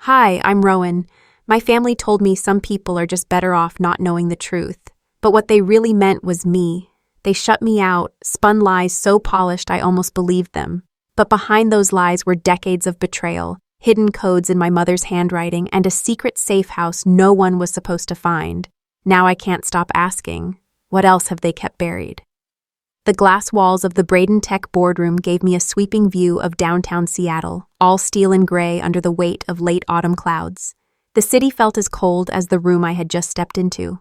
Hi, I'm Rowan. My family told me some people are just better off not knowing the truth. But what they really meant was me. They shut me out, spun lies so polished I almost believed them. But behind those lies were decades of betrayal, hidden codes in my mother's handwriting, and a secret safe house no one was supposed to find. Now I can't stop asking, what else have they kept buried? The glass walls of the Braden Tech boardroom gave me a sweeping view of downtown Seattle, all steel and gray under the weight of late autumn clouds. The city felt as cold as the room I had just stepped into.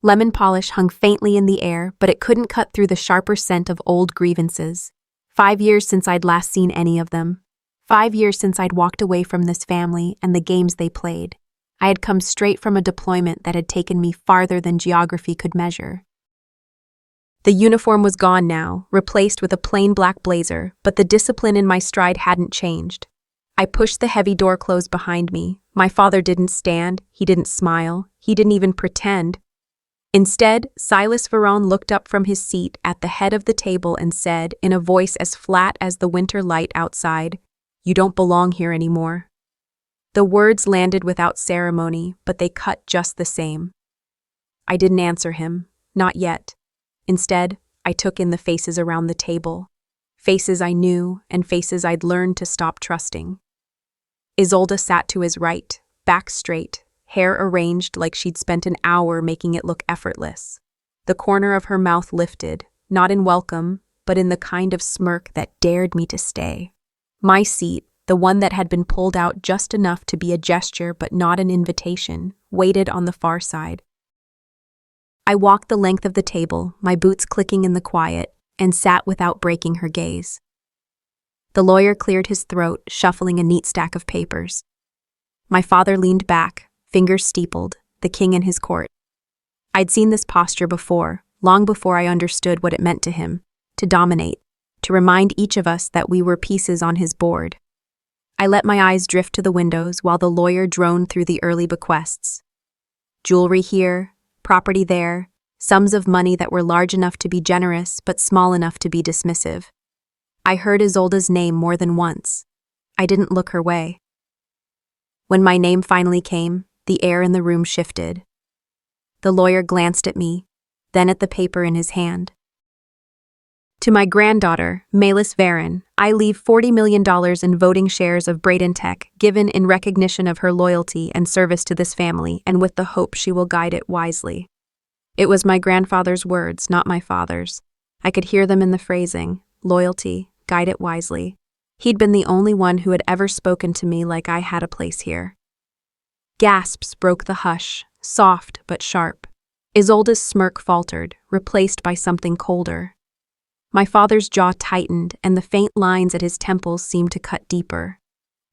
Lemon polish hung faintly in the air, but it couldn't cut through the sharper scent of old grievances. 5 years since I'd last seen any of them. 5 years since I'd walked away from this family and the games they played. I had come straight from a deployment that had taken me farther than geography could measure. The uniform was gone now, replaced with a plain black blazer, but the discipline in my stride hadn't changed. I pushed the heavy door closed behind me. My father didn't stand, he didn't smile, he didn't even pretend. Instead, Silas Veron looked up from his seat at the head of the table and said, in a voice as flat as the winter light outside, "You don't belong here anymore." The words landed without ceremony, but they cut just the same. I didn't answer him, not yet. Instead, I took in the faces around the table. Faces I knew and faces I'd learned to stop trusting. Isolde sat to his right, back straight, hair arranged like she'd spent an hour making it look effortless. The corner of her mouth lifted, not in welcome, but in the kind of smirk that dared me to stay. My seat, the one that had been pulled out just enough to be a gesture but not an invitation, waited on the far side. I walked the length of the table, my boots clicking in the quiet, and sat without breaking her gaze. The lawyer cleared his throat, shuffling a neat stack of papers. My father leaned back, fingers steepled, the king in his court. I'd seen this posture before, long before I understood what it meant to him, to dominate, to remind each of us that we were pieces on his board. I let my eyes drift to the windows while the lawyer droned through the early bequests. Jewelry here, property there, sums of money that were large enough to be generous but small enough to be dismissive. I heard Isolde's name more than once. I didn't look her way. When my name finally came, the air in the room shifted. The lawyer glanced at me, then at the paper in his hand. To my granddaughter, Melis Varon, I leave $40 million in voting shares of Braden Tech, given in recognition of her loyalty and service to this family and with the hope she will guide it wisely. It was my grandfather's words, not my father's. I could hear them in the phrasing, loyalty, guide it wisely. He'd been the only one who had ever spoken to me like I had a place here. Gasps broke the hush, soft but sharp. Isolde's smirk faltered, replaced by something colder. My father's jaw tightened, and the faint lines at his temples seemed to cut deeper.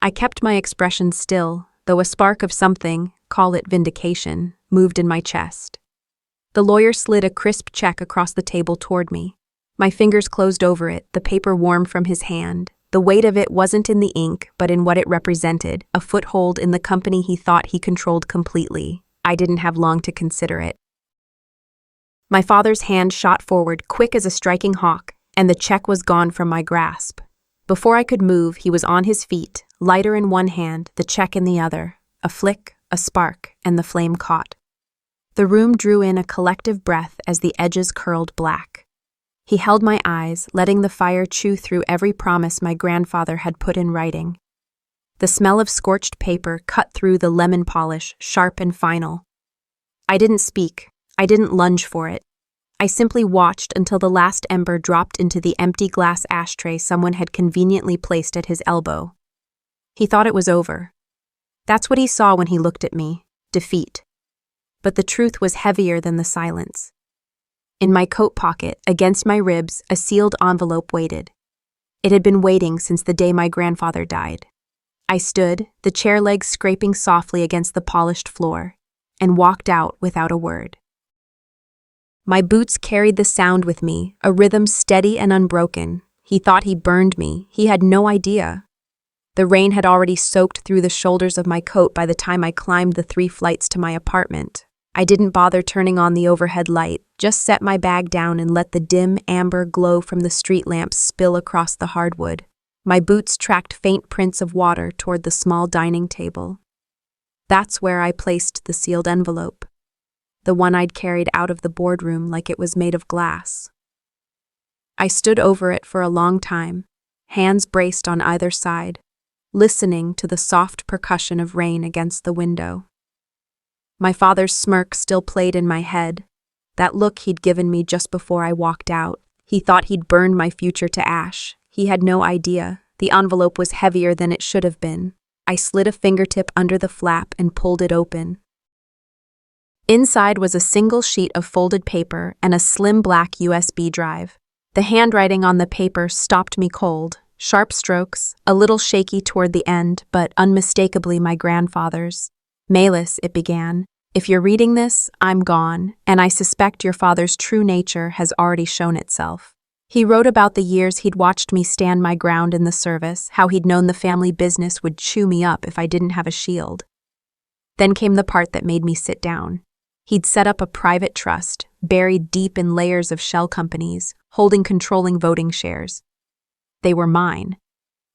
I kept my expression still, though a spark of something, call it vindication, moved in my chest. The lawyer slid a crisp check across the table toward me. My fingers closed over it, the paper warm from his hand. The weight of it wasn't in the ink, but in what it represented, a foothold in the company he thought he controlled completely. I didn't have long to consider it. My father's hand shot forward, quick as a striking hawk, and the check was gone from my grasp. Before I could move, he was on his feet, lighter in one hand, the check in the other. A flick, a spark, and the flame caught. The room drew in a collective breath as the edges curled black. He held my eyes, letting the fire chew through every promise my grandfather had put in writing. The smell of scorched paper cut through the lemon polish, sharp and final. I didn't speak. I didn't lunge for it. I simply watched until the last ember dropped into the empty glass ashtray someone had conveniently placed at his elbow. He thought it was over. That's what he saw when he looked at me, defeat. But the truth was heavier than the silence. In my coat pocket, against my ribs, a sealed envelope waited. It had been waiting since the day my grandfather died. I stood, the chair legs scraping softly against the polished floor, and walked out without a word. My boots carried the sound with me, a rhythm steady and unbroken. He thought he burned me. He had no idea. The rain had already soaked through the shoulders of my coat by the time I climbed the 3 flights to my apartment. I didn't bother turning on the overhead light, just set my bag down and let the dim amber glow from the street lamps spill across the hardwood. My boots tracked faint prints of water toward the small dining table. That's where I placed the sealed envelope, the one I'd carried out of the boardroom like it was made of glass. I stood over it for a long time, hands braced on either side, listening to the soft percussion of rain against the window. My father's smirk still played in my head, that look he'd given me just before I walked out. He thought he'd burned my future to ash. He had no idea. The envelope was heavier than it should have been. I slid a fingertip under the flap and pulled it open. Inside was a single sheet of folded paper and a slim black USB drive. The handwriting on the paper stopped me cold. Sharp strokes, a little shaky toward the end, but unmistakably my grandfather's. "Melis," it began, "if you're reading this, I'm gone, and I suspect your father's true nature has already shown itself." He wrote about the years he'd watched me stand my ground in the service, how he'd known the family business would chew me up if I didn't have a shield. Then came the part that made me sit down. He'd set up a private trust, buried deep in layers of shell companies, holding controlling voting shares. They were mine.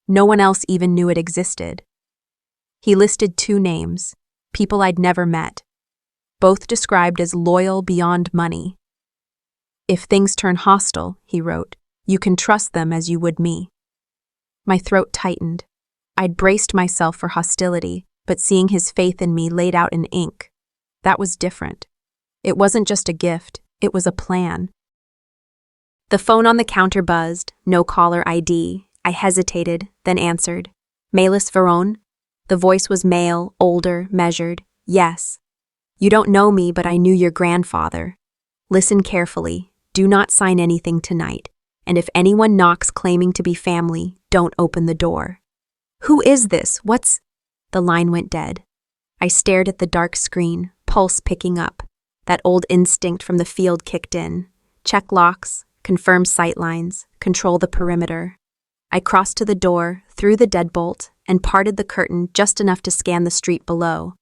No one else even knew it existed. He listed 2 names, people I'd never met, both described as loyal beyond money. "If things turn hostile," he wrote, "you can trust them as you would me." My throat tightened. I'd braced myself for hostility, but seeing his faith in me laid out in ink, that was different. It wasn't just a gift, it was a plan. The phone on the counter buzzed, no caller ID. I hesitated, then answered. "Melis Veron?" The voice was male, older, measured. "Yes. You don't know me, but I knew your grandfather. Listen carefully. Do not sign anything tonight. And if anyone knocks claiming to be family, don't open the door." "Who is this? What's—" The line went dead. I stared at the dark screen, pulse picking up. That old instinct from the field kicked in. Check locks, confirm sightlines, control the perimeter. I crossed to the door, threw the deadbolt, and parted the curtain just enough to scan the street below.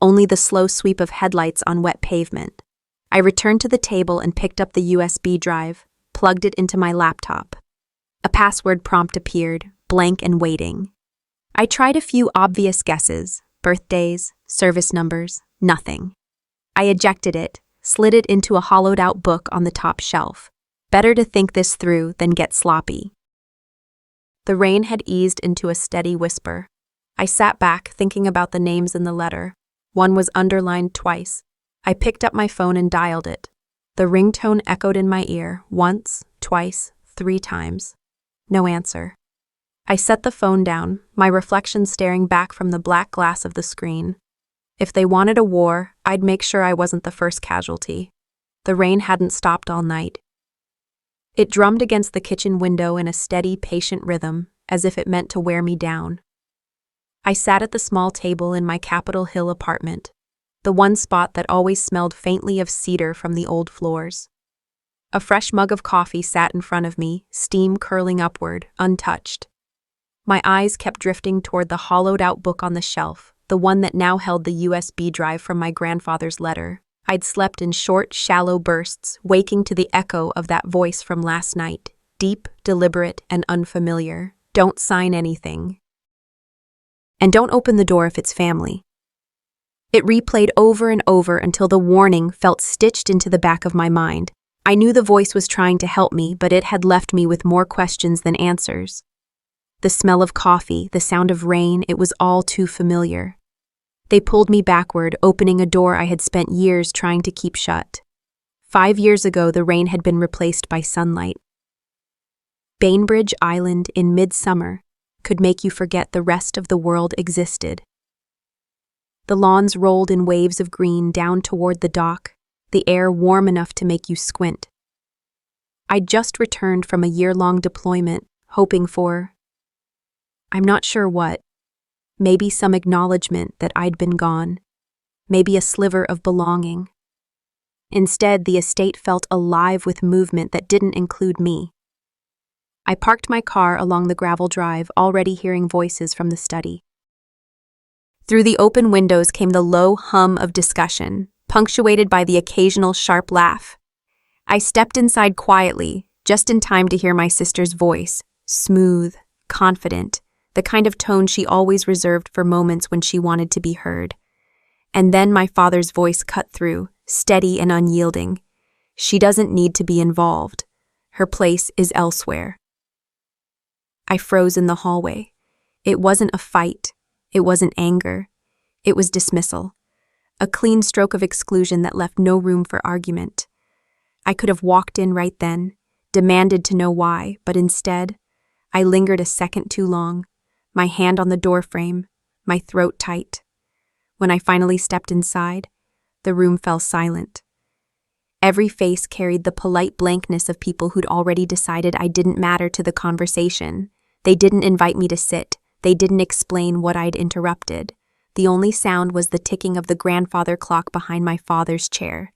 Only the slow sweep of headlights on wet pavement. I returned to the table and picked up the USB drive, plugged it into my laptop. A password prompt appeared, blank and waiting. I tried a few obvious guesses, birthdays, service numbers, nothing. I ejected it, slid it into a hollowed-out book on the top shelf. Better to think this through than get sloppy. The rain had eased into a steady whisper. I sat back, thinking about the names in the letter. One was underlined twice. I picked up my phone and dialed it. The ringtone echoed in my ear, once, twice, 3 times. No answer. I set the phone down, my reflection staring back from the black glass of the screen. If they wanted a war, I'd make sure I wasn't the first casualty. The rain hadn't stopped all night. It drummed against the kitchen window in a steady, patient rhythm, as if it meant to wear me down. I sat at the small table in my Capitol Hill apartment, the one spot that always smelled faintly of cedar from the old floors. A fresh mug of coffee sat in front of me, steam curling upward, untouched. My eyes kept drifting toward the hollowed-out book on the shelf, the one that now held the USB drive from my grandfather's letter. I'd slept in short, shallow bursts, waking to the echo of that voice from last night, deep, deliberate, and unfamiliar. Don't sign anything. And don't open the door if it's family. It replayed over and over until the warning felt stitched into the back of my mind. I knew the voice was trying to help me, but it had left me with more questions than answers. The smell of coffee, the sound of rain, it was all too familiar. They pulled me backward, opening a door I had spent years trying to keep shut. 5 years ago, the rain had been replaced by sunlight. Bainbridge Island in midsummer could make you forget the rest of the world existed. The lawns rolled in waves of green down toward the dock, the air warm enough to make you squint. I'd just returned from a year-long deployment, hoping for, I'm not sure what. Maybe some acknowledgement that I'd been gone. Maybe a sliver of belonging. Instead, the estate felt alive with movement that didn't include me. I parked my car along the gravel drive, already hearing voices from the study. Through the open windows came the low hum of discussion, punctuated by the occasional sharp laugh. I stepped inside quietly, just in time to hear my sister's voice, smooth, confident, the kind of tone she always reserved for moments when she wanted to be heard. And then my father's voice cut through, steady and unyielding. She doesn't need to be involved. Her place is elsewhere. I froze in the hallway. It wasn't a fight. It wasn't anger. It was dismissal. A clean stroke of exclusion that left no room for argument. I could have walked in right then, demanded to know why, but instead, I lingered a second too long, my hand on the doorframe, my throat tight. When I finally stepped inside, the room fell silent. Every face carried the polite blankness of people who'd already decided I didn't matter to the conversation. They didn't invite me to sit. They didn't explain what I'd interrupted. The only sound was the ticking of the grandfather clock behind my father's chair.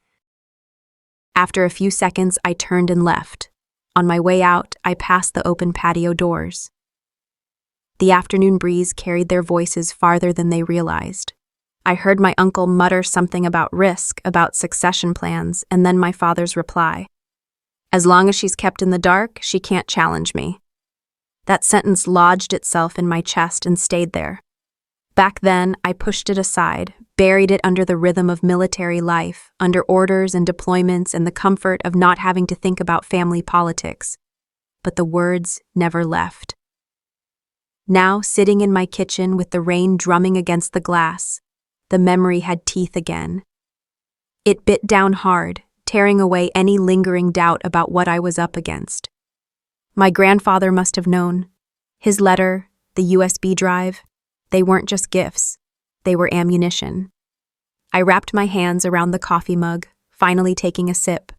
After a few seconds, I turned and left. On my way out, I passed the open patio doors. The afternoon breeze carried their voices farther than they realized. I heard my uncle mutter something about risk, about succession plans, and then my father's reply. As long as she's kept in the dark, she can't challenge me. That sentence lodged itself in my chest and stayed there. Back then, I pushed it aside, buried it under the rhythm of military life, under orders and deployments and the comfort of not having to think about family politics. But the words never left. Now, sitting in my kitchen with the rain drumming against the glass, the memory had teeth again. It bit down hard, tearing away any lingering doubt about what I was up against. My grandfather must have known. His letter, the USB drive, they weren't just gifts. They were ammunition. I wrapped my hands around the coffee mug, finally taking a sip.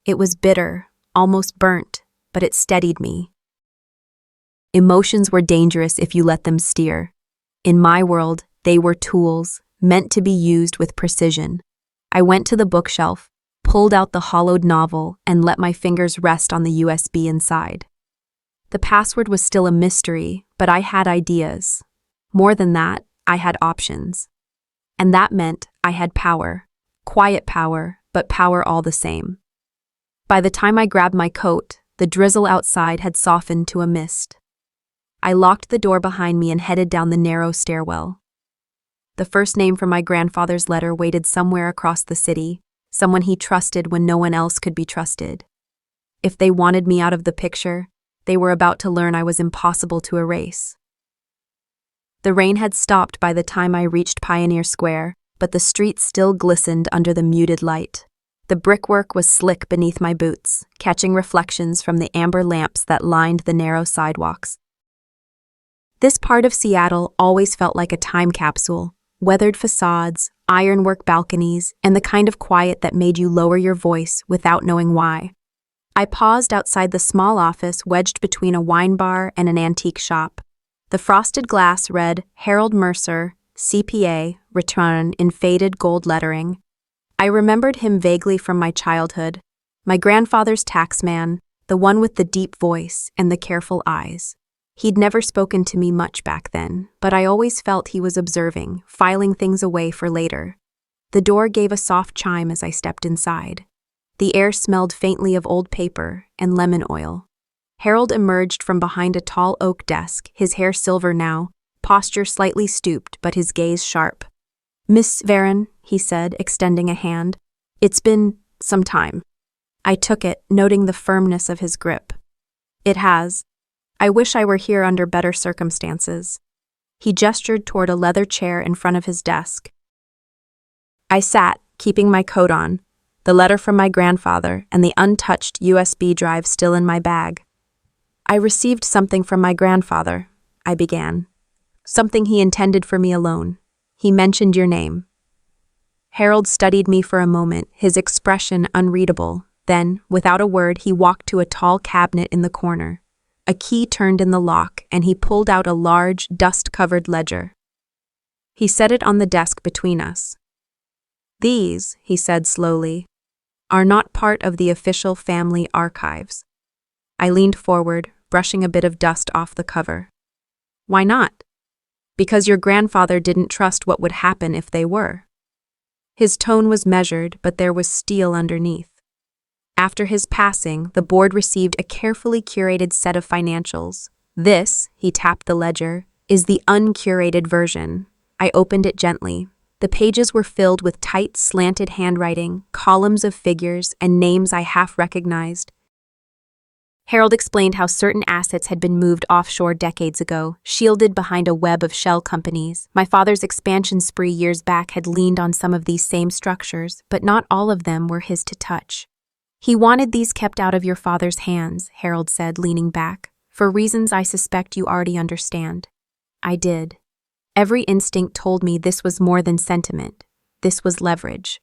It was bitter, almost burnt, but it steadied me. Emotions were dangerous if you let them steer. In my world, they were tools, meant to be used with precision. I went to the bookshelf, pulled out the hollowed novel, and let my fingers rest on the USB inside. The password was still a mystery, but I had ideas. More than that, I had options. And that meant I had power. Quiet power, but power all the same. By the time I grabbed my coat, the drizzle outside had softened to a mist. I locked the door behind me and headed down the narrow stairwell. The first name from my grandfather's letter waited somewhere across the city, someone he trusted when no one else could be trusted. If they wanted me out of the picture, they were about to learn I was impossible to erase. The rain had stopped by the time I reached Pioneer Square, but the street still glistened under the muted light. The brickwork was slick beneath my boots, catching reflections from the amber lamps that lined the narrow sidewalks. This part of Seattle always felt like a time capsule. Weathered facades, ironwork balconies, and the kind of quiet that made you lower your voice without knowing why. I paused outside the small office wedged between a wine bar and an antique shop. The frosted glass read Harold Mercer, CPA, return in faded gold lettering. I remembered him vaguely from my childhood, my grandfather's taxman, the one with the deep voice and the careful eyes. He'd never spoken to me much back then, but I always felt he was observing, filing things away for later. The door gave a soft chime as I stepped inside. The air smelled faintly of old paper and lemon oil. Harold emerged from behind a tall oak desk, his hair silver now, posture slightly stooped but his gaze sharp. "Miss Varon," he said, extending a hand. "It's been some time." I took it, noting the firmness of his grip. "It has. I wish I were here under better circumstances." He gestured toward a leather chair in front of his desk. I sat, keeping my coat on, the letter from my grandfather and the untouched USB drive still in my bag. "I received something from my grandfather," I began. "Something he intended for me alone. He mentioned your name." Harold studied me for a moment, his expression unreadable. Then, without a word, he walked to a tall cabinet in the corner. A key turned in the lock, and he pulled out a large, dust-covered ledger. He set it on the desk between us. "These," he said slowly, "are not part of the official family archives." I leaned forward, brushing a bit of dust off the cover. "Why not?" "Because your grandfather didn't trust what would happen if they were." His tone was measured, but there was steel underneath. After his passing, the board received a carefully curated set of financials. "This," he tapped the ledger, "is the uncurated version." I opened it gently. The pages were filled with tight, slanted handwriting, columns of figures, and names I half recognized. Harold explained how certain assets had been moved offshore decades ago, shielded behind a web of shell companies. My father's expansion spree years back had leaned on some of these same structures, but not all of them were his to touch. He wanted these kept out of your father's hands, Harold said, leaning back, for reasons I suspect you already understand. I did. Every instinct told me this was more than sentiment. This was leverage.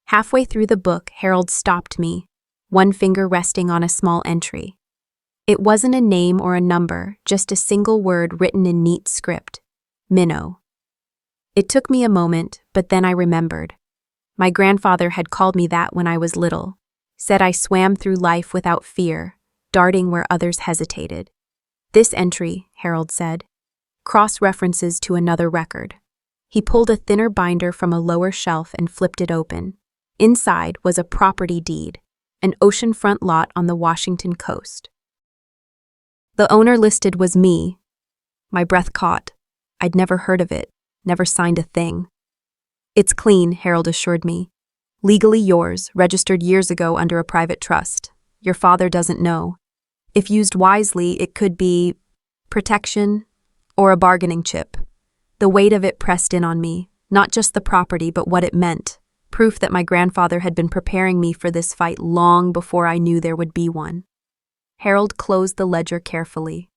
Halfway through the book, Harold stopped me, one finger resting on a small entry. It wasn't a name or a number, just a single word written in neat script. Minnow. It took me a moment, but then I remembered. My grandfather had called me that when I was little, said I swam through life without fear, darting where others hesitated. This entry, Harold said, cross-references to another record. He pulled a thinner binder from a lower shelf and flipped it open. Inside was a property deed, an oceanfront lot on the Washington coast. The owner listed was me. My breath caught. I'd never heard of it, never signed a thing. It's clean, Harold assured me. Legally yours, registered years ago under a private trust. Your father doesn't know. If used wisely, it could be protection or a bargaining chip. The weight of it pressed in on me, not just the property, but what it meant. Proof that my grandfather had been preparing me for this fight long before I knew there would be one. Harold closed the ledger carefully.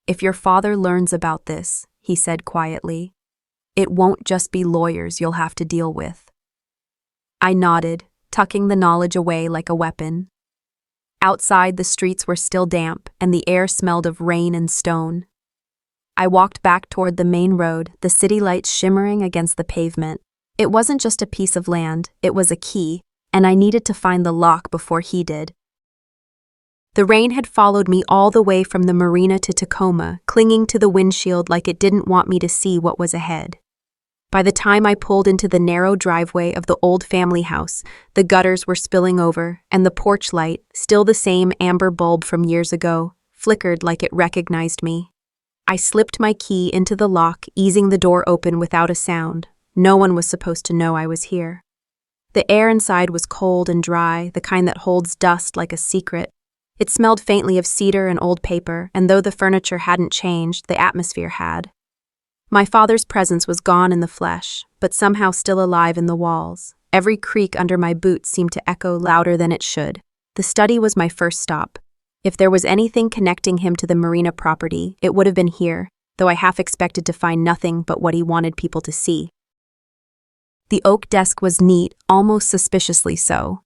If your father learns about this, he said quietly, it won't just be lawyers you'll have to deal with. I nodded, tucking the knowledge away like a weapon. Outside, the streets were still damp, and the air smelled of rain and stone. I walked back toward the main road, the city lights shimmering against the pavement. It wasn't just a piece of land, it was a key, and I needed to find the lock before he did. The rain had followed me all the way from the marina to Tacoma, clinging to the windshield like it didn't want me to see what was ahead. By the time I pulled into the narrow driveway of the old family house, the gutters were spilling over, and the porch light, still the same amber bulb from years ago, flickered like it recognized me. I slipped my key into the lock, easing the door open without a sound. No one was supposed to know I was here. The air inside was cold and dry, the kind that holds dust like a secret. It smelled faintly of cedar and old paper, and though the furniture hadn't changed, the atmosphere had. My father's presence was gone in the flesh, but somehow still alive in the walls. Every creak under my boots seemed to echo louder than it should. The study was my first stop. If there was anything connecting him to the marina property, it would have been here, though I half expected to find nothing but what he wanted people to see. The oak desk was neat, almost suspiciously so.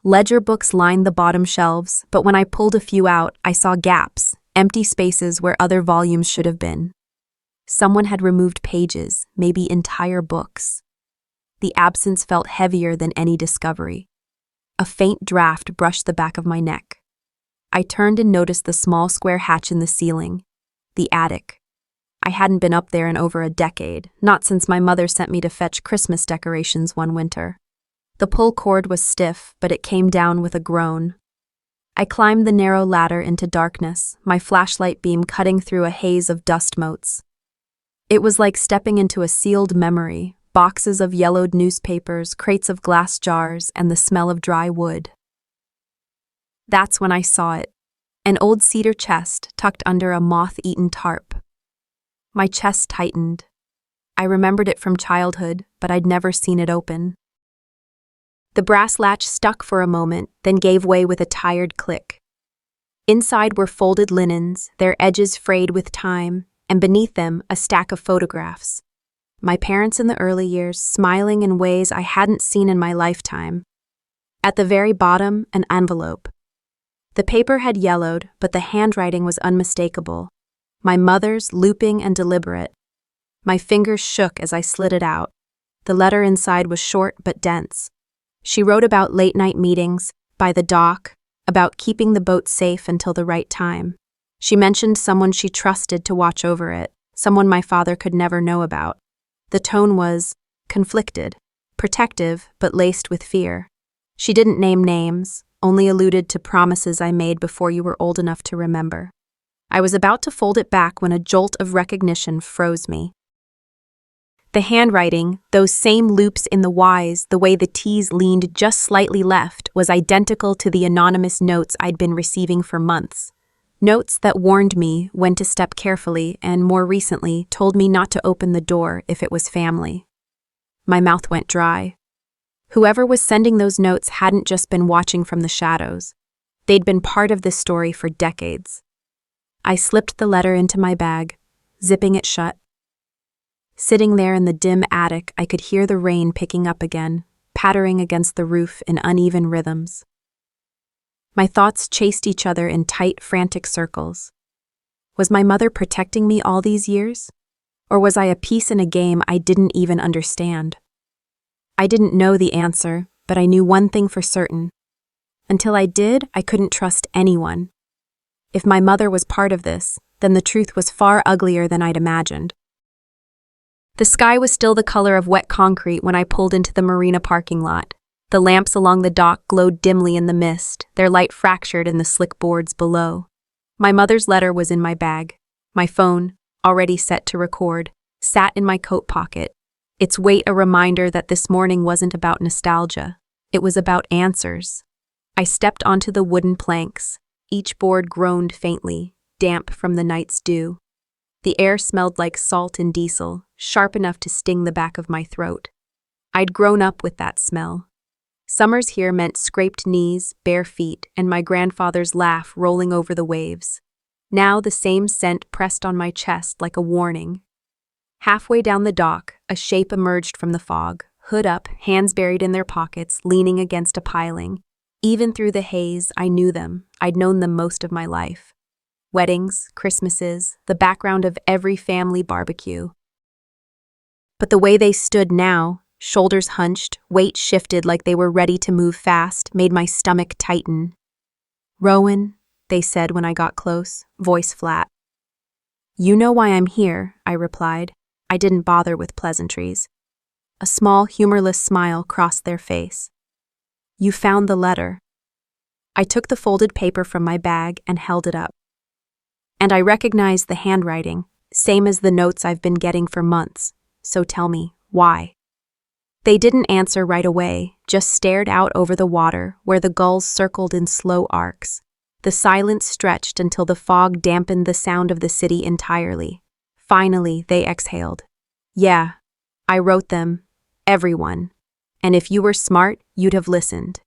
Ledger books lined the bottom shelves, but when I pulled a few out, I saw gaps, empty spaces where other volumes should have been. Someone had removed pages, maybe entire books. The absence felt heavier than any discovery. A faint draft brushed the back of my neck. I turned and noticed the small square hatch in the ceiling, the attic. I hadn't been up there in over a decade, not since my mother sent me to fetch Christmas decorations one winter. The pull cord was stiff, but it came down with a groan. I climbed the narrow ladder into darkness, my flashlight beam cutting through a haze of dust motes. It was like stepping into a sealed memory, boxes of yellowed newspapers, crates of glass jars, and the smell of dry wood. That's when I saw it, an old cedar chest tucked under a moth-eaten tarp. My chest tightened. I remembered it from childhood, but I'd never seen it open. The brass latch stuck for a moment, then gave way with a tired click. Inside were folded linens, their edges frayed with time, and beneath them a stack of photographs. My parents in the early years, smiling in ways I hadn't seen in my lifetime. At the very bottom, an envelope. The paper had yellowed, but the handwriting was unmistakable. My mother's, looping and deliberate. My fingers shook as I slid it out. The letter inside was short but dense. She wrote about late-night meetings, by the dock, about keeping the boat safe until the right time. She mentioned someone she trusted to watch over it, someone my father could never know about. The tone was conflicted, protective but laced with fear. She didn't name names, only alluded to promises I made before you were old enough to remember. I was about to fold it back when a jolt of recognition froze me. The handwriting, those same loops in the Y's, the way the T's leaned just slightly left, was identical to the anonymous notes I'd been receiving for months. Notes that warned me when to step carefully and, more recently, told me not to open the door if it was family. My mouth went dry. Whoever was sending those notes hadn't just been watching from the shadows. They'd been part of this story for decades. I slipped the letter into my bag, zipping it shut. Sitting there in the dim attic, I could hear the rain picking up again, pattering against the roof in uneven rhythms. My thoughts chased each other in tight, frantic circles. Was my mother protecting me all these years? Or was I a piece in a game I didn't even understand? I didn't know the answer, but I knew one thing for certain. Until I did, I couldn't trust anyone. If my mother was part of this, then the truth was far uglier than I'd imagined. The sky was still the color of wet concrete when I pulled into the marina parking lot. The lamps along the dock glowed dimly in the mist, their light fractured in the slick boards below. My mother's letter was in my bag. My phone, already set to record, sat in my coat pocket, its weight a reminder that this morning wasn't about nostalgia. It was about answers. I stepped onto the wooden planks. Each board groaned faintly, damp from the night's dew. The air smelled like salt and diesel, sharp enough to sting the back of my throat. I'd grown up with that smell. Summers here meant scraped knees, bare feet, and my grandfather's laugh rolling over the waves. Now the same scent pressed on my chest like a warning. Halfway down the dock, a shape emerged from the fog, hood up, hands buried in their pockets, leaning against a piling. Even through the haze, I knew them. I'd known them most of my life. Weddings, Christmases, the background of every family barbecue. But the way they stood now, shoulders hunched, weight shifted like they were ready to move fast, made my stomach tighten. "Rowan," they said when I got close, voice flat. "You know why I'm here," I replied. I didn't bother with pleasantries. A small, humorless smile crossed their face. "You found the letter." I took the folded paper from my bag and held it up. And I recognized the handwriting, same as the notes I've been getting for months. So tell me, why? They didn't answer right away, just stared out over the water where the gulls circled in slow arcs. The silence stretched until the fog dampened the sound of the city entirely. Finally, they exhaled. "Yeah, I wrote them. Everyone. And if you were smart, you'd have listened."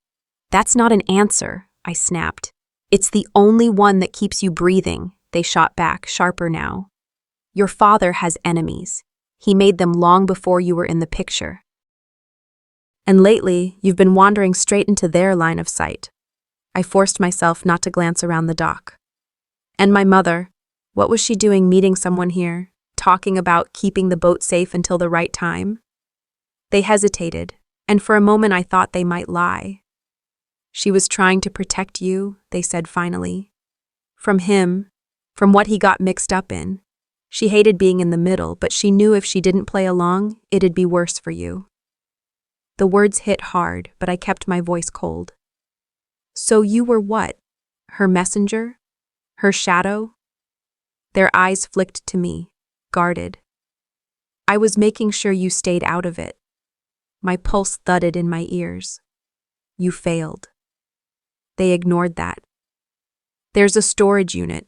"That's not an answer," I snapped. "It's the only one that keeps you breathing," they shot back, sharper now. "Your father has enemies. He made them long before you were in the picture. And lately, you've been wandering straight into their line of sight." I forced myself not to glance around the dock. "And my mother, what was she doing meeting someone here, talking about keeping the boat safe until the right time?" They hesitated, and for a moment I thought they might lie. "She was trying to protect you," they said finally. "From him, from what he got mixed up in. She hated being in the middle, but she knew if she didn't play along, it'd be worse for you." The words hit hard, but I kept my voice cold. "So you were what? Her messenger? Her shadow?" Their eyes flicked to me, guarded. "I was making sure you stayed out of it." My pulse thudded in my ears. "You failed." They ignored that. "There's a storage unit.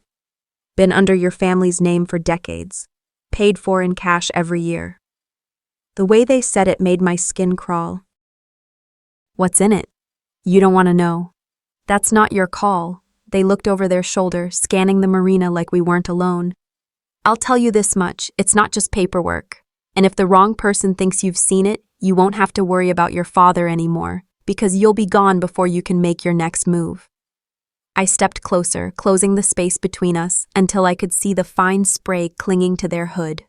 Been under your family's name for decades. Paid for in cash every year." The way they said it made my skin crawl. "What's in it?" "You don't want to know." "That's not your call." They looked over their shoulder, scanning the marina like we weren't alone. "I'll tell you this much, it's not just paperwork. And if the wrong person thinks you've seen it, you won't have to worry about your father anymore, because you'll be gone before you can make your next move." I stepped closer, closing the space between us until I could see the fine spray clinging to their hood.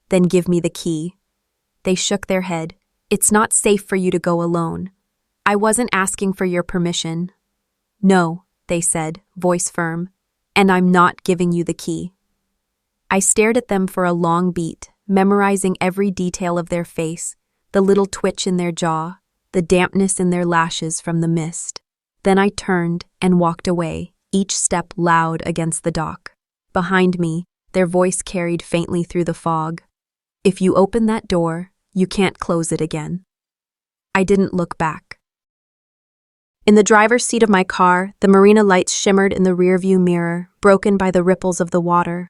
"Then give me the key." They shook their head. "It's not safe for you to go alone." "I wasn't asking for your permission." "No," they said, voice firm, "and I'm not giving you the key." I stared at them for a long beat, memorizing every detail of their face, the little twitch in their jaw, the dampness in their lashes from the mist. Then I turned and walked away, each step loud against the dock. Behind me, their voice carried faintly through the fog. "If you open that door, You can't close it again. I didn't look back. In the driver's seat of my car, the marina lights shimmered in the rearview mirror, broken by the ripples of the water.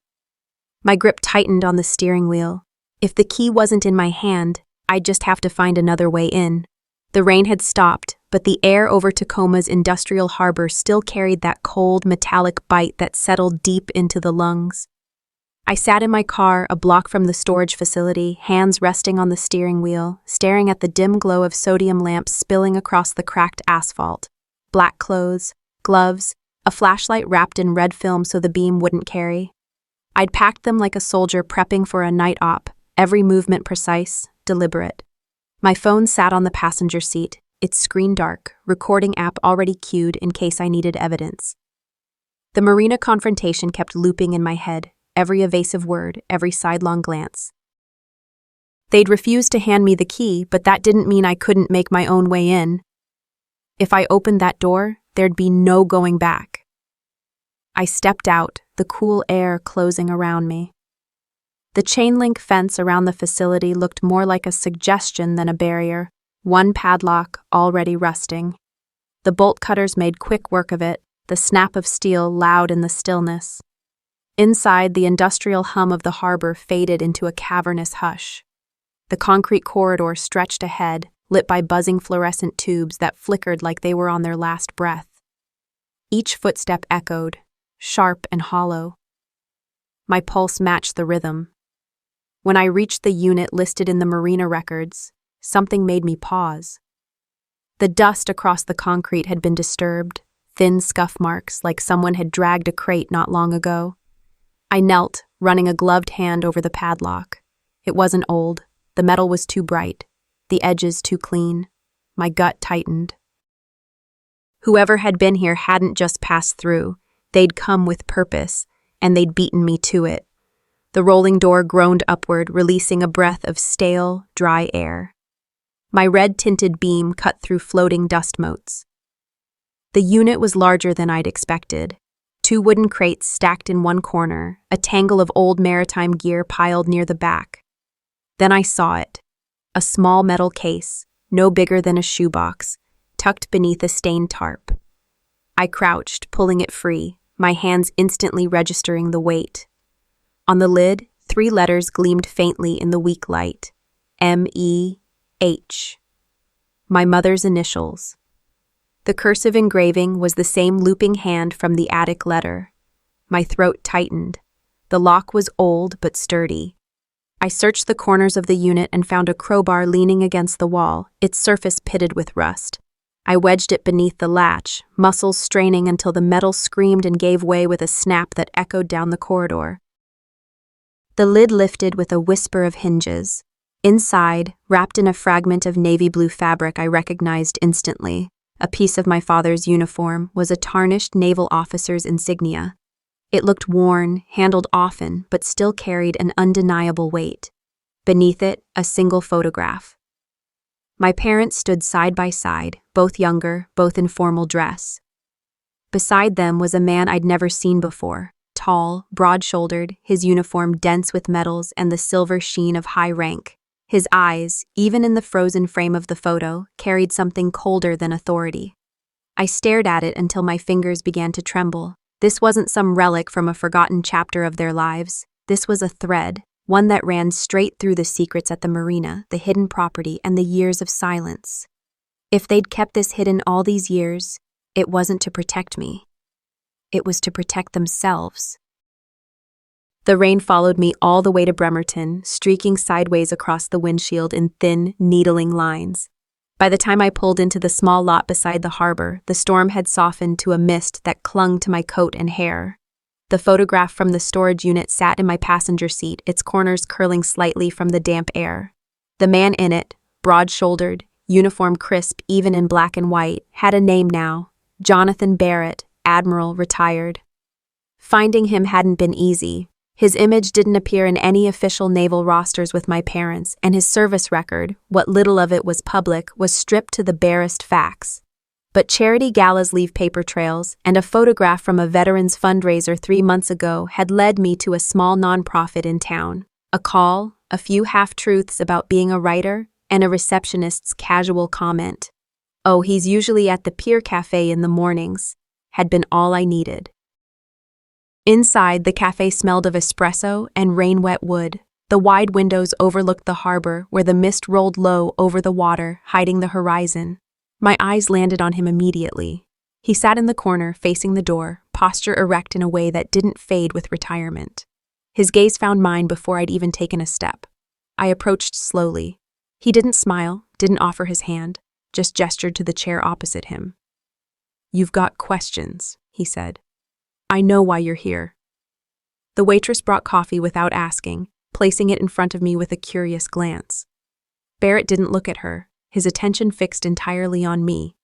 My grip tightened on the steering wheel. If the key wasn't in my hand, I'd just have to find another way in. The rain had stopped, but the air over Tacoma's industrial harbor still carried that cold, metallic bite that settled deep into the lungs. I sat in my car, a block from the storage facility, hands resting on the steering wheel, staring at the dim glow of sodium lamps spilling across the cracked asphalt. Black clothes, gloves, a flashlight wrapped in red film so the beam wouldn't carry. I'd packed them like a soldier prepping for a night op, every movement precise, deliberate. My phone sat on the passenger seat, its screen dark, recording app already queued in case I needed evidence. The marina confrontation kept looping in my head, every evasive word, every sidelong glance. They'd refused to hand me the key, but that didn't mean I couldn't make my own way in. If I opened that door, there'd be no going back. I stepped out, the cool air closing around me. The chain-link fence around the facility looked more like a suggestion than a barrier, one padlock already rusting. The bolt cutters made quick work of it, the snap of steel loud in the stillness. Inside, the industrial hum of the harbor faded into a cavernous hush. The concrete corridor stretched ahead, lit by buzzing fluorescent tubes that flickered like they were on their last breath. Each footstep echoed, sharp and hollow. My pulse matched the rhythm. When I reached the unit listed in the marina records, something made me pause. The dust across the concrete had been disturbed, thin scuff marks like someone had dragged a crate not long ago. I knelt, running a gloved hand over the padlock. It wasn't old. The metal was too bright, the edges too clean. My gut tightened. Whoever had been here hadn't just passed through. They'd come with purpose, and they'd beaten me to it. The rolling door groaned upward, releasing a breath of stale, dry air. My red-tinted beam cut through floating dust motes. The unit was larger than I'd expected. 2 wooden crates stacked in one corner, a tangle of old maritime gear piled near the back. Then I saw it. A small metal case, no bigger than a shoebox, tucked beneath a stained tarp. I crouched, pulling it free, my hands instantly registering the weight. On the lid, 3 letters gleamed faintly in the weak light. M-E-H. My mother's initials. The cursive engraving was the same looping hand from the attic letter. My throat tightened. The lock was old but sturdy. I searched the corners of the unit and found a crowbar leaning against the wall, its surface pitted with rust. I wedged it beneath the latch, muscles straining until the metal screamed and gave way with a snap that echoed down the corridor. The lid lifted with a whisper of hinges. Inside, wrapped in a fragment of navy blue fabric I recognized instantly, a piece of my father's uniform, was a tarnished naval officer's insignia. It looked worn, handled often, but still carried an undeniable weight. Beneath it, a single photograph. My parents stood side by side, both younger, both in formal dress. Beside them was a man I'd never seen before. Tall, broad-shouldered, his uniform dense with medals and the silver sheen of high rank. His eyes, even in the frozen frame of the photo, carried something colder than authority. I stared at it until my fingers began to tremble. This wasn't some relic from a forgotten chapter of their lives. This was a thread, one that ran straight through the secrets at the marina, the hidden property, and the years of silence. If they'd kept this hidden all these years, it wasn't to protect me. It was to protect themselves. The rain followed me all the way to Bremerton, streaking sideways across the windshield in thin, needling lines. By the time I pulled into the small lot beside the harbor, the storm had softened to a mist that clung to my coat and hair. The photograph from the storage unit sat in my passenger seat, its corners curling slightly from the damp air. The man in it, broad-shouldered, uniform crisp even in black and white, had a name now: Jonathan Barrett, Admiral, retired. Finding him hadn't been easy. His image didn't appear in any official naval rosters with my parents, and his service record, what little of it was public, was stripped to the barest facts. But charity galas leave paper trails, and a photograph from a veterans fundraiser 3 months ago had led me to a small nonprofit in town. A call, a few half-truths about being a writer, and a receptionist's casual comment. "Oh, he's usually at the Pier Cafe in the mornings," had been all I needed. Inside, the cafe smelled of espresso and rain-wet wood. The wide windows overlooked the harbor, where the mist rolled low over the water, hiding the horizon. My eyes landed on him immediately. He sat in the corner, facing the door, posture erect in a way that didn't fade with retirement. His gaze found mine before I'd even taken a step. I approached slowly. He didn't smile, didn't offer his hand, just gestured to the chair opposite him. "You've got questions," he said. "I know why you're here." The waitress brought coffee without asking, placing it in front of me with a curious glance. Barrett didn't look at her, his attention fixed entirely on me.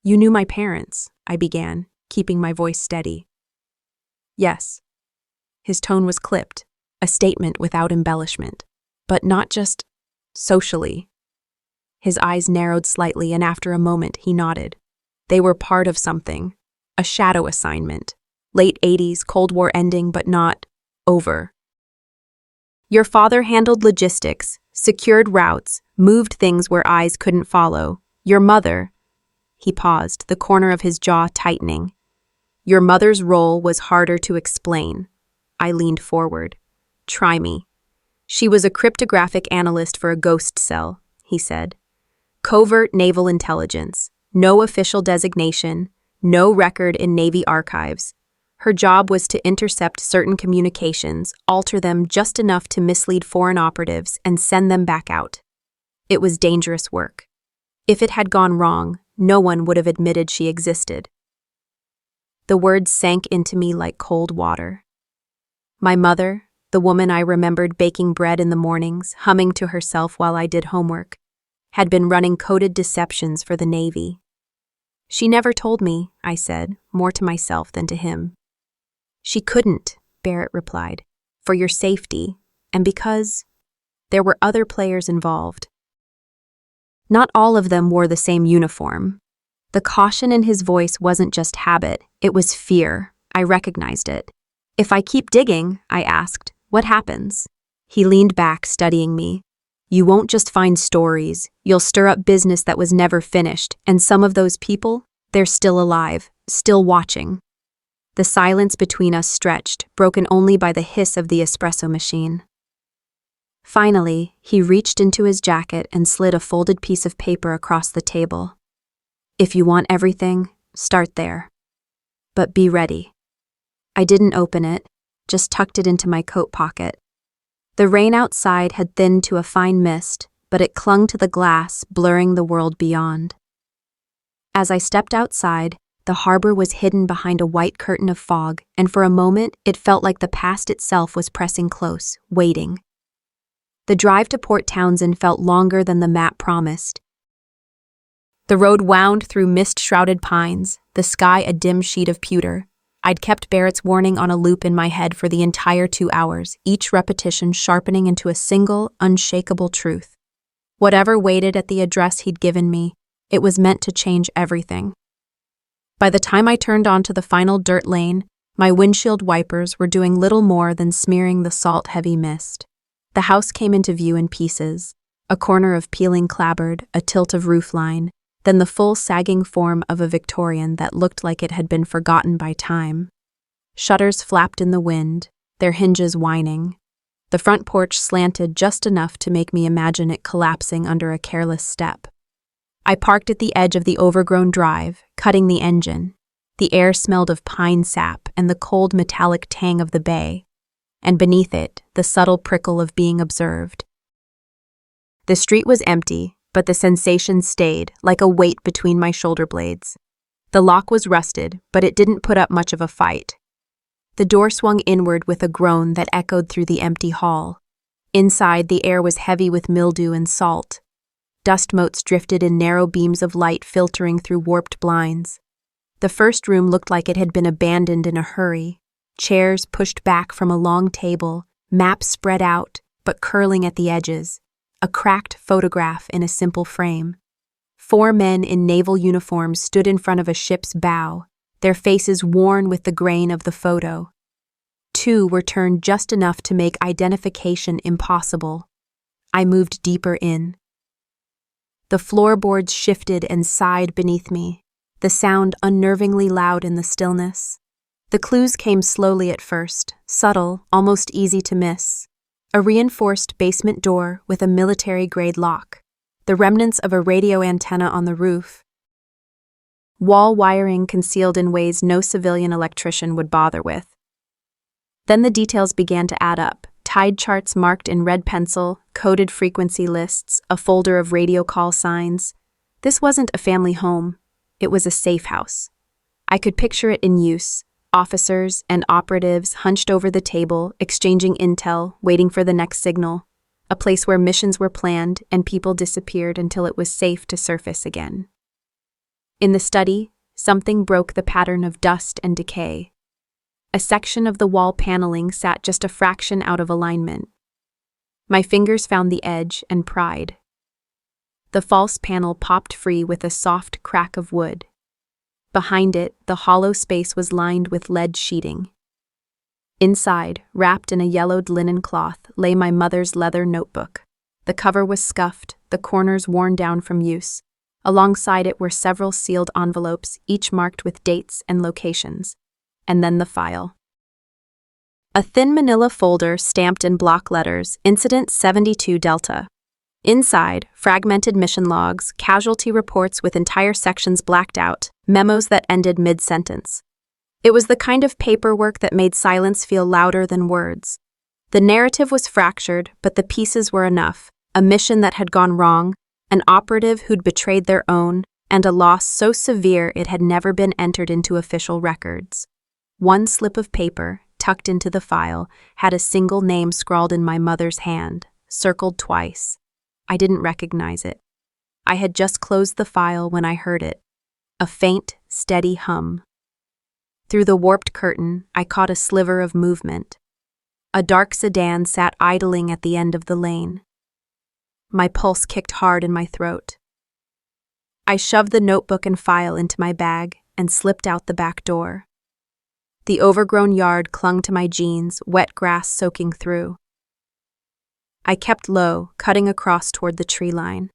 "You knew my parents," I began, keeping my voice steady. "Yes." His tone was clipped, a statement without embellishment. But not just socially. His eyes narrowed slightly, and after a moment he nodded. They were part of something, a shadow assignment. Late 80s, Cold War ending, but not over. "Your father handled logistics, secured routes, moved things where eyes couldn't follow. Your mother—" He paused, the corner of his jaw tightening. "Your mother's role was harder to explain." I leaned forward. "Try me." "She was a cryptographic analyst for a ghost cell," he said. "Covert naval intelligence, no official designation, no record in Navy archives. Her job was to intercept certain communications, alter them just enough to mislead foreign operatives, and send them back out. It was dangerous work. If it had gone wrong, no one would have admitted she existed." The words sank into me like cold water. My mother, the woman I remembered baking bread in the mornings, humming to herself while I did homework, had been running coded deceptions for the Navy. "She never told me," I said, more to myself than to him. "She couldn't," Barrett replied, "for your safety, and because there were other players involved." Not all of them wore the same uniform. The caution in his voice wasn't just habit, it was fear. I recognized it. "If I keep digging," I asked, "what happens?" He leaned back, studying me. "You won't just find stories, you'll stir up business that was never finished, and some of those people, they're still alive, still watching." The silence between us stretched, broken only by the hiss of the espresso machine. Finally, he reached into his jacket and slid a folded piece of paper across the table. "If you want everything, start there. But be ready." I didn't open it, just tucked it into my coat pocket. The rain outside had thinned to a fine mist, but it clung to the glass, blurring the world beyond. As I stepped outside, the harbor was hidden behind a white curtain of fog, and for a moment it felt like the past itself was pressing close, waiting. The drive to Port Townsend felt longer than the map promised. The road wound through mist-shrouded pines, the sky a dim sheet of pewter. I'd kept Barrett's warning on a loop in my head for the entire 2 hours, each repetition sharpening into a single, unshakable truth. Whatever waited at the address he'd given me, it was meant to change everything. By the time I turned onto the final dirt lane, my windshield wipers were doing little more than smearing the salt-heavy mist. The house came into view in pieces, a corner of peeling clapboard, a tilt of roofline, then the full sagging form of a Victorian that looked like it had been forgotten by time. Shutters flapped in the wind, their hinges whining. The front porch slanted just enough to make me imagine it collapsing under a careless step. I parked at the edge of the overgrown drive, cutting the engine. The air smelled of pine sap and the cold metallic tang of the bay, and beneath it, the subtle prickle of being observed. The street was empty, but the sensation stayed, like a weight between my shoulder blades. The lock was rusted, but it didn't put up much of a fight. The door swung inward with a groan that echoed through the empty hall. Inside, the air was heavy with mildew and salt. Dust motes drifted in narrow beams of light filtering through warped blinds. The first room looked like it had been abandoned in a hurry. Chairs pushed back from a long table, maps spread out, but curling at the edges. A cracked photograph in a simple frame. 4 men in naval uniforms stood in front of a ship's bow, their faces worn with the grain of the photo. two were turned just enough to make identification impossible. I moved deeper in. The floorboards shifted and sighed beneath me, the sound unnervingly loud in the stillness. The clues came slowly at first, subtle, almost easy to miss. A reinforced basement door with a military-grade lock, the remnants of a radio antenna on the roof, wall wiring concealed in ways no civilian electrician would bother with. Then the details began to add up. Tide charts marked in red pencil, coded frequency lists, a folder of radio call signs. This wasn't a family home. It was a safe house. I could picture it in use. Officers and operatives hunched over the table, exchanging intel, waiting for the next signal. A place where missions were planned and people disappeared until it was safe to surface again. In the study, something broke the pattern of dust and decay. A section of the wall paneling sat just a fraction out of alignment. My fingers found the edge and pried. The false panel popped free with a soft crack of wood. Behind it, the hollow space was lined with lead sheeting. Inside, wrapped in a yellowed linen cloth, lay my mother's leather notebook. The cover was scuffed, the corners worn down from use. Alongside it were several sealed envelopes, each marked with dates and locations. And then the file. A thin manila folder stamped in block letters, Incident 72 Delta. Inside, fragmented mission logs, casualty reports with entire sections blacked out, memos that ended mid-sentence. It was the kind of paperwork that made silence feel louder than words. The narrative was fractured, but the pieces were enough. A mission that had gone wrong, an operative who'd betrayed their own, and a loss so severe it had never been entered into official records. One slip of paper, tucked into the file, had a single name scrawled in my mother's hand, circled twice. I didn't recognize it. I had just closed the file when I heard it. A faint, steady hum. Through the warped curtain, I caught a sliver of movement. A dark sedan sat idling at the end of the lane. My pulse kicked hard in my throat. I shoved the notebook and file into my bag and slipped out the back door. The overgrown yard clung to my jeans, wet grass soaking through. I kept low, cutting across toward the tree line.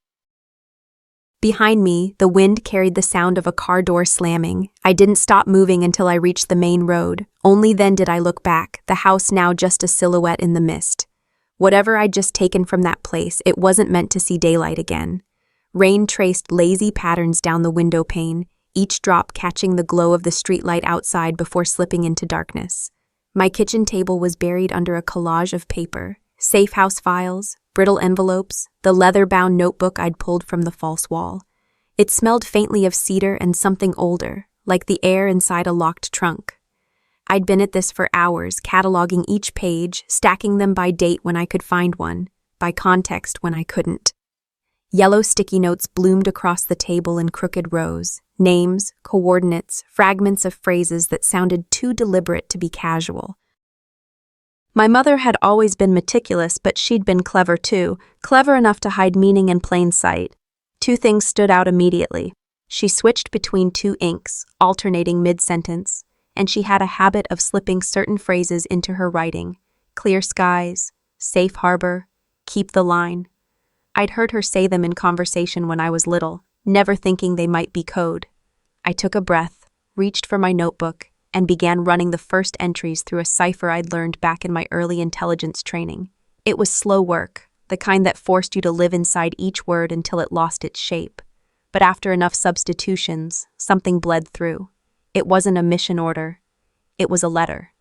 Behind me, the wind carried the sound of a car door slamming. I didn't stop moving until I reached the main road. Only then did I look back, the house now just a silhouette in the mist. Whatever I'd just taken from that place, it wasn't meant to see daylight again. Rain traced lazy patterns down the window pane, each drop catching the glow of the streetlight outside before slipping into darkness. My kitchen table was buried under a collage of paper. Safe house files, brittle envelopes, the leather-bound notebook I'd pulled from the false wall. It smelled faintly of cedar and something older, like the air inside a locked trunk. I'd been at this for hours, cataloging each page, stacking them by date when I could find one, by context when I couldn't. Yellow sticky notes bloomed across the table in crooked rows, names, coordinates, fragments of phrases that sounded too deliberate to be casual. My mother had always been meticulous, but she'd been clever too, clever enough to hide meaning in plain sight. Two things stood out immediately. She switched between two inks, alternating mid-sentence, and she had a habit of slipping certain phrases into her writing. Clear skies, safe harbor, keep the line. I'd heard her say them in conversation when I was little, never thinking they might be code. I took a breath, reached for my notebook, and began running the first entries through a cipher I'd learned back in my early intelligence training. It was slow work, the kind that forced you to live inside each word until it lost its shape. But after enough substitutions, something bled through. It wasn't a mission order. It was a letter.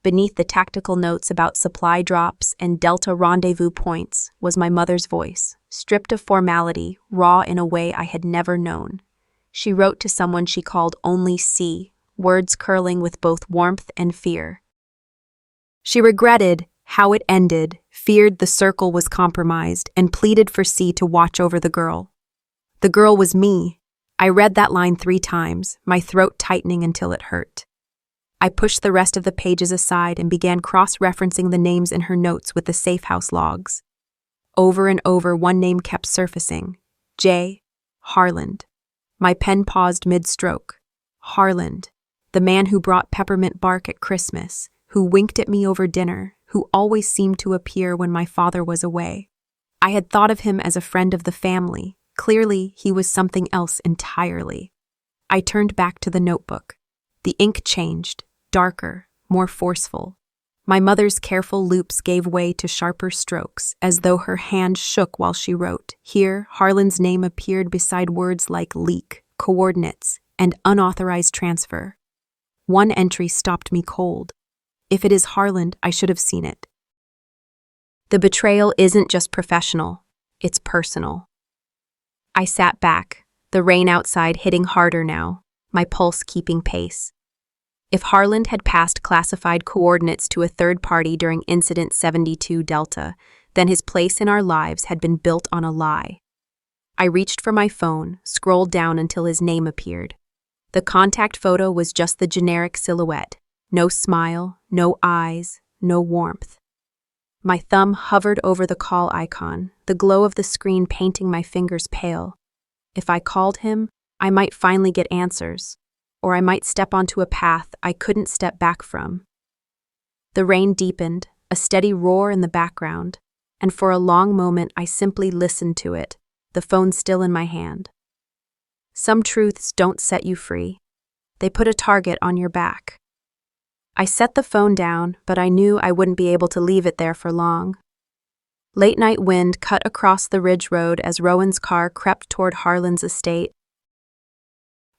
Beneath the tactical notes about supply drops and Delta rendezvous points was my mother's voice, stripped of formality, raw in a way I had never known. She wrote to someone she called only C, words curling with both warmth and fear. She regretted how it ended, feared the circle was compromised, and pleaded for C to watch over the girl. The girl was me. I read that line 3 times, my throat tightening until it hurt. I pushed the rest of the pages aside and began cross-referencing the names in her notes with the safe house logs. Over and over, one name kept surfacing. J. Harland. My pen paused mid-stroke. Harland. The man who brought peppermint bark at Christmas, who winked at me over dinner, who always seemed to appear when my father was away. I had thought of him as a friend of the family. Clearly, he was something else entirely. I turned back to the notebook. The ink changed, darker, more forceful. My mother's careful loops gave way to sharper strokes, as though her hand shook while she wrote. Here, Harlan's name appeared beside words like leak, coordinates, and unauthorized transfer. One entry stopped me cold. If it is Harlan, I should have seen it. The betrayal isn't just professional, it's personal. I sat back, the rain outside hitting harder now, my pulse keeping pace. If Harlan had passed classified coordinates to a third party during Incident 72 Delta, then his place in our lives had been built on a lie. I reached for my phone, scrolled down until his name appeared. The contact photo was just the generic silhouette. No smile, no eyes, no warmth. My thumb hovered over the call icon, the glow of the screen painting my fingers pale. If I called him, I might finally get answers, or I might step onto a path I couldn't step back from. The rain deepened, a steady roar in the background, and for a long moment I simply listened to it, the phone still in my hand. Some truths don't set you free. They put a target on your back. I set the phone down, but I knew I wouldn't be able to leave it there for long. Late-night wind cut across the ridge road as Rowan's car crept toward Harlan's estate.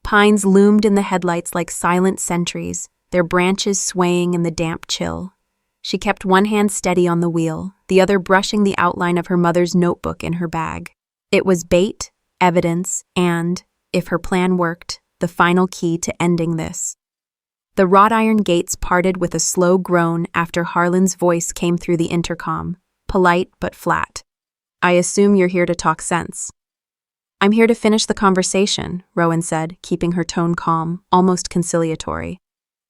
Pines loomed in the headlights like silent sentries, their branches swaying in the damp chill. She kept one hand steady on the wheel, the other brushing the outline of her mother's notebook in her bag. It was bait, evidence, and, if her plan worked, the final key to ending this. The wrought iron gates parted with a slow groan after Harlan's voice came through the intercom, polite but flat. "I assume you're here to talk sense." "I'm here to finish the conversation," Rowan said, keeping her tone calm, almost conciliatory.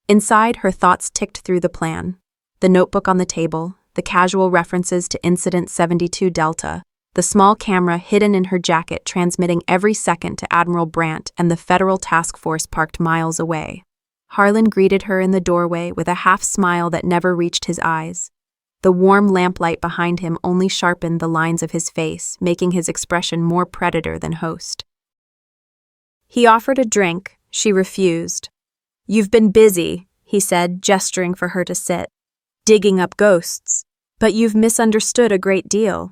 Inside, her thoughts ticked through the plan. The notebook on the table, the casual references to Incident 72 Delta, the small camera hidden in her jacket transmitting every second to Admiral Brandt and the federal task force parked miles away. Harlan greeted her in the doorway with a half-smile that never reached his eyes. The warm lamplight behind him only sharpened the lines of his face, making his expression more predator than host. He offered a drink. She refused. "You've been busy," he said, gesturing for her to sit, "digging up ghosts. But you've misunderstood a great deal."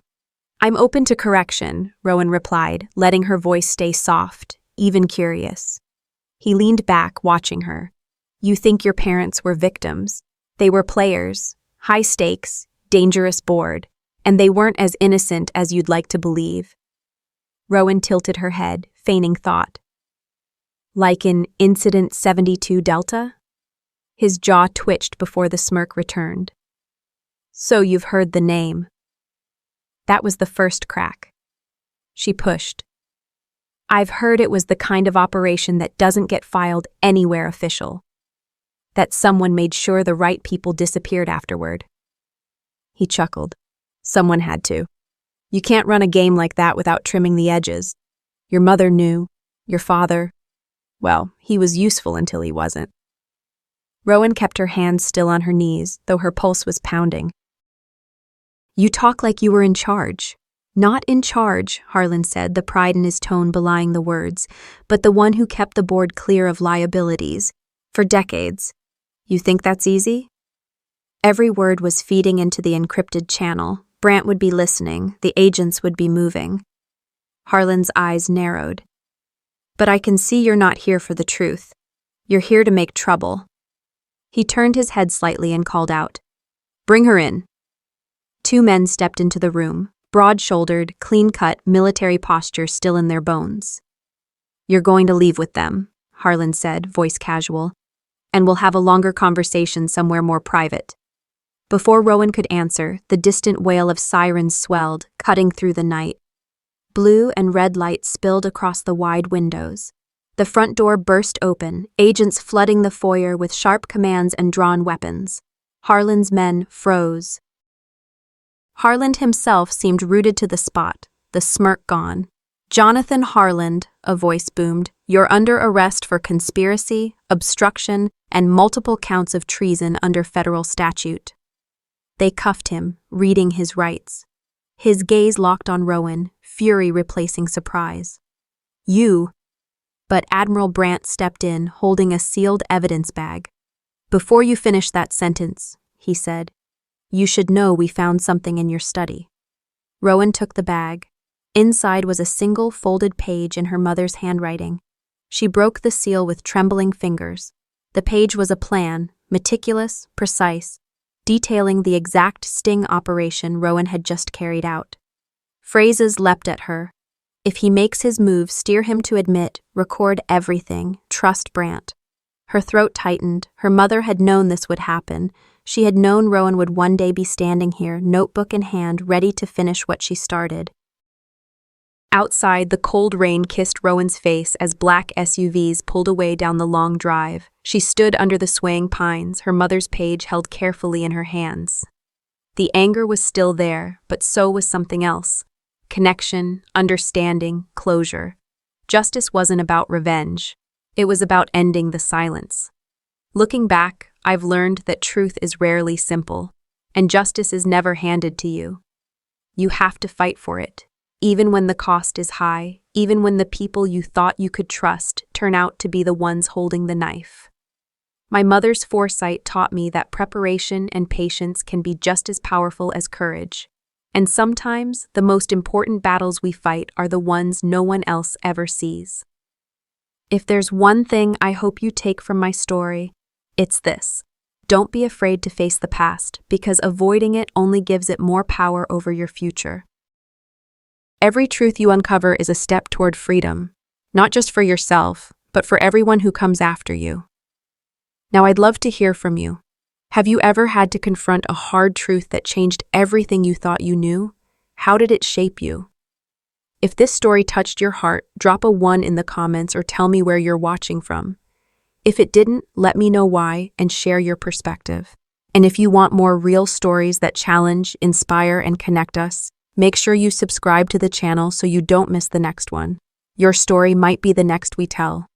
"I'm open to correction," Rowan replied, letting her voice stay soft, even curious. He leaned back, watching her. "You think your parents were victims. They were players, high stakes, dangerous board, and they weren't as innocent as you'd like to believe." Rowan tilted her head, feigning thought. "Like in Incident 72 Delta?" His jaw twitched before the smirk returned. "So you've heard the name." That was the first crack. She pushed. "I've heard it was the kind of operation that doesn't get filed anywhere official. That someone made sure the right people disappeared afterward." He chuckled. "Someone had to. You can't run a game like that without trimming the edges. Your mother knew. Your father, well, he was useful until he wasn't." Rowan kept her hands still on her knees, though her pulse was pounding. "You talk like you were in charge." "Not in charge," Harlan said, the pride in his tone belying the words, "but the one who kept the board clear of liabilities. For decades. You think that's easy?" Every word was feeding into the encrypted channel. Brandt would be listening, the agents would be moving. Harlan's eyes narrowed. "But I can see you're not here for the truth. You're here to make trouble." He turned his head slightly and called out, "Bring her in." Two men stepped into the room, broad-shouldered, clean-cut, military posture still in their bones. "You're going to leave with them," Harlan said, voice casual, "and we'll have a longer conversation somewhere more private." Before Rowan could answer, the distant wail of sirens swelled, cutting through the night. Blue and red lights spilled across the wide windows. The front door burst open, agents flooding the foyer with sharp commands and drawn weapons. Harlan's men froze. Harlan himself seemed rooted to the spot, the smirk gone. "Jonathan Harland," a voice boomed, "you're under arrest for conspiracy, obstruction, and multiple counts of treason under federal statute." They cuffed him, reading his rights. His gaze locked on Rowan, fury replacing surprise. "You—" But Admiral Brandt stepped in, holding a sealed evidence bag. "Before you finish that sentence," he said, "you should know we found something in your study." Rowan took the bag. Inside was a single folded page in her mother's handwriting. She broke the seal with trembling fingers. The page was a plan, meticulous, precise, detailing the exact sting operation Rowan had just carried out. Phrases leapt at her. "If he makes his move, steer him to admit, record everything, trust Brandt." Her throat tightened. Her mother had known this would happen. She had known Rowan would one day be standing here, notebook in hand, ready to finish what she started. Outside, the cold rain kissed Rowan's face as black SUVs pulled away down the long drive. She stood under the swaying pines, her mother's page held carefully in her hands. The anger was still there, but so was something else. Connection, understanding, closure. Justice wasn't about revenge. It was about ending the silence. Looking back, I've learned that truth is rarely simple, and justice is never handed to you. You have to fight for it. Even when the cost is high, even when the people you thought you could trust turn out to be the ones holding the knife. My mother's foresight taught me that preparation and patience can be just as powerful as courage. And sometimes, the most important battles we fight are the ones no one else ever sees. If there's one thing I hope you take from my story, it's this. Don't be afraid to face the past, because avoiding it only gives it more power over your future. Every truth you uncover is a step toward freedom, not just for yourself, but for everyone who comes after you. Now, I'd love to hear from you. Have you ever had to confront a hard truth that changed everything you thought you knew? How did it shape you? If this story touched your heart, drop a 1 in the comments or tell me where you're watching from. If it didn't, let me know why and share your perspective. And if you want more real stories that challenge, inspire, and connect us, make sure you subscribe to the channel so you don't miss the next one. Your story might be the next we tell.